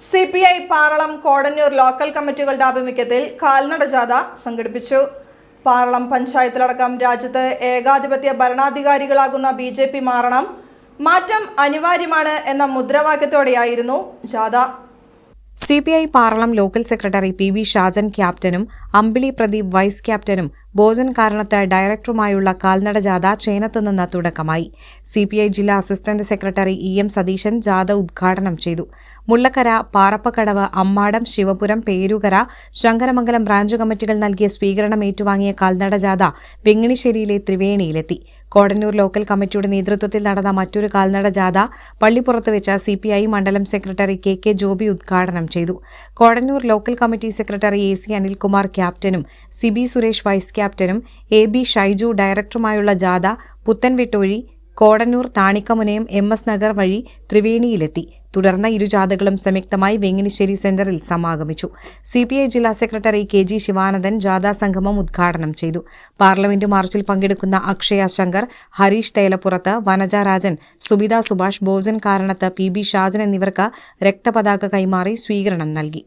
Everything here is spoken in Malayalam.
CPI പാറളം കോടന്നൂർ ലോക്കൽ കമ്മിറ്റികളുടെ ആഭിമുഖ്യത്തിൽ കാൽനട ജാഥ സംഘടിപ്പിച്ചു. പാറളം പഞ്ചായത്തിലടക്കം രാജ്യത്ത് ഏകാധിപത്യ ഭരണാധികാരികളാകുന്ന BJP മാറണം, മാറ്റം അനിവാര്യമാണ് എന്ന മുദ്രാവാക്യത്തോടെയായിരുന്നു ജാഥ. CPI Paralam local secretary PB Shajan ക്യാപ്റ്റനും അമ്പിളി പ്രദീപ് വൈസ് ക്യാപ്റ്റനും ബോജൻ കാരണത്ത് ഡയറക്ടറുമായുള്ള കാൽനട ജാഥ ചേനത്ത് നിന്ന് തുടക്കമായി. CPI ജില്ലാ അസിസ്റ്റന്റ് സെക്രട്ടറി EM സതീശൻ ജാഥ ഉദ്ഘാടനം ചെയ്തു. മുള്ളക്കര, പാറപ്പക്കടവ്, അമ്മാടം, ശിവപുരം, പേരൂകര, ശങ്കരമംഗലം ബ്രാഞ്ച് കമ്മിറ്റികൾ നൽകിയ സ്വീകരണം ഏറ്റുവാങ്ങിയ കാൽനട ജാഥ വെങ്ങിണിശ്ശേരിയിലെ ത്രിവേണിയിലെത്തി. കോടന്നൂർ ലോക്കൽ കമ്മിറ്റിയുടെ നേതൃത്വത്തിൽ നടന്ന മറ്റൊരു കാൽനട ജാഥ പള്ളിപ്പുറത്ത് വെച്ച CPI മണ്ഡലം സെക്രട്ടറി KK ജോബി ഉദ്ഘാടനം ചെയ്തു. Kodannur local committee secretary AC Anilkumar ക്യാപ്റ്റനും സിബി സുരേഷ് വൈസ് ക്യാപ്റ്റനും AB ഷൈജു ഡയറക്ടറുമായുള്ള ജാഥ പുത്തൻവെട്ടൊഴി, കോടന്നൂർ, താണിക്കമുനയം, MS നഗർ വഴി ത്രിവേണിയിലെത്തി. തുടർന്ന് ഇരു ജാഥകളും സംയുക്തമായി വെങ്ങിണിശ്ശേരി സെന്ററിൽ സമാഗമിച്ചു. CPI ജില്ലാ സെക്രട്ടറി KG ശിവാനന്ദൻ ജാഥാ സംഗമം ഉദ്ഘാടനം ചെയ്തു. പാർലമെന്റ് മാർച്ചിൽ പങ്കെടുക്കുന്ന അക്ഷയ ശങ്കർ, ഹരീഷ് തേലപ്പുറത്ത്, വനജ രാജൻ, സുബിത സുഭാഷ്, ബോജൻ കാരണത്ത്, PB ഷാജൻ എന്നിവർക്ക് രക്തപതാക കൈമാറി സ്വീകരണം നൽകി.